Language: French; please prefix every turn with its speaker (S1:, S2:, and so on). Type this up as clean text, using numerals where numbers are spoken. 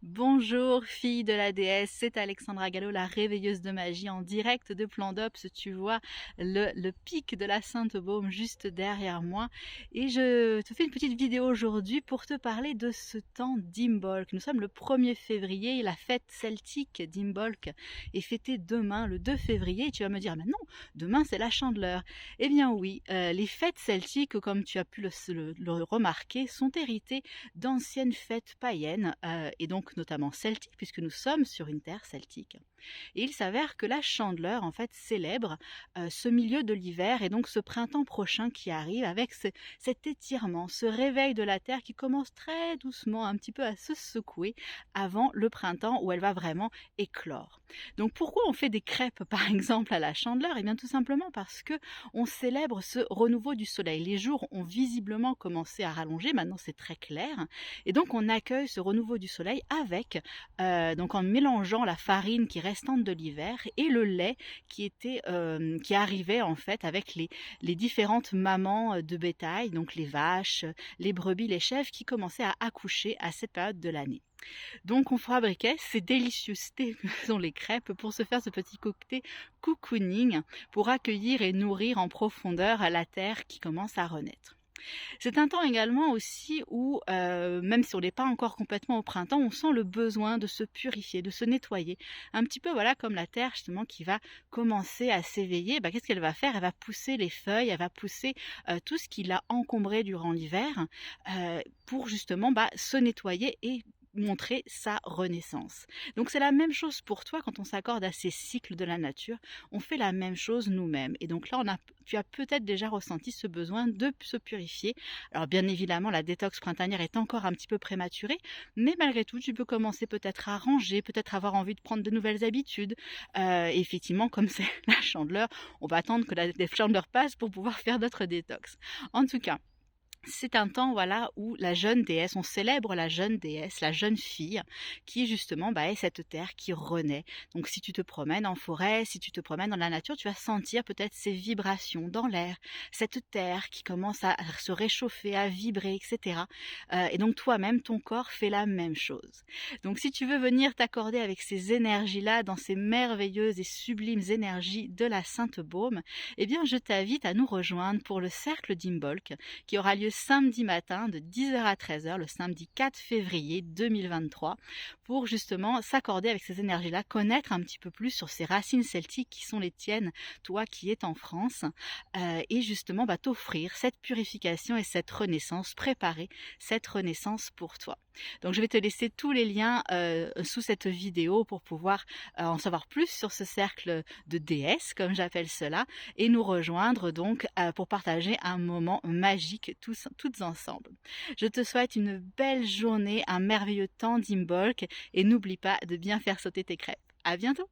S1: Bonjour fille de la déesse, c'est Alexandra Gallo, la réveilleuse de magie en direct de Plan d'Ops. Tu vois le pic de la Sainte-Baume juste derrière moi et je te fais une petite vidéo aujourd'hui pour te parler de ce temps d'Imbolc. Nous sommes le 1er février et la fête celtique d'Imbolc est fêtée demain le 2 février et tu vas me dire mais non, demain c'est la Chandeleur. Eh bien oui, les fêtes celtiques comme tu as pu le remarquer sont héritées d'anciennes fêtes païennes et donc notamment celtique, puisque nous sommes sur une terre celtique. Et il s'avère que la Chandeleur, en fait, célèbre ce milieu de l'hiver et donc ce printemps prochain qui arrive avec cet étirement, ce réveil de la terre qui commence très doucement un petit peu à se secouer avant le printemps où elle va vraiment éclore. Donc pourquoi on fait des crêpes par exemple à la Chandeleur? Eh bien tout simplement parce que on célèbre ce renouveau du soleil. Les jours ont visiblement commencé à rallonger, maintenant c'est très clair, et donc on accueille ce renouveau du soleil avec, donc en mélangeant la farine qui restante de l'hiver et le lait qui arrivait en fait avec les différentes mamans de bétail, donc les vaches, les brebis, les chèvres qui commençaient à accoucher à cette période de l'année. Donc on fabriquait ces délicieusetés que sont les crêpes pour se faire ce petit cocktail cocooning pour accueillir et nourrir en profondeur la terre qui commence à renaître. C'est un temps également aussi où, même si on n'est pas encore complètement au printemps, on sent le besoin de se purifier, de se nettoyer. Un petit peu voilà comme la terre justement qui va commencer à s'éveiller, qu'est-ce qu'elle va faire? Elle va pousser les feuilles, elle va pousser tout ce qui l'a encombré durant l'hiver pour justement se nettoyer et montrer sa renaissance. Donc c'est la même chose pour toi quand on s'accorde à ces cycles de la nature, on fait la même chose nous-mêmes. Et donc là, tu as peut-être déjà ressenti ce besoin de se purifier. Alors bien évidemment, la détox printanière est encore un petit peu prématurée, mais malgré tout, tu peux commencer peut-être à ranger, peut-être avoir envie de prendre de nouvelles habitudes. Et effectivement, comme c'est la Chandeleur, on va attendre que la Chandeleur passe pour pouvoir faire d'autres détox. En tout cas, c'est un temps voilà où la jeune déesse, on célèbre la jeune déesse, la jeune fille qui justement est cette terre qui renaît. Donc si tu te promènes en forêt, si tu te promènes dans la nature, tu vas sentir peut-être ces vibrations dans l'air, cette terre qui commence à se réchauffer, à vibrer, etc. Et donc toi-même, ton corps fait la même chose. Donc si tu veux venir t'accorder avec ces énergies-là, dans ces merveilleuses et sublimes énergies de la Sainte-Baume, eh bien je t'invite à nous rejoindre pour le cercle d'Imbolc qui aura lieu samedi matin de 10h à 13h, le samedi 4 février 2023, pour justement s'accorder avec ces énergies-là, connaître un petit peu plus sur ces racines celtiques qui sont les tiennes, toi qui es en France, et justement t'offrir cette purification et cette renaissance, préparer cette renaissance pour toi. Donc je vais te laisser tous les liens sous cette vidéo pour pouvoir en savoir plus sur ce cercle de déesses, comme j'appelle cela, et nous rejoindre donc pour partager un moment magique toutes ensemble. Je te souhaite une belle journée, un merveilleux temps d'Imbolc et n'oublie pas de bien faire sauter tes crêpes. À bientôt!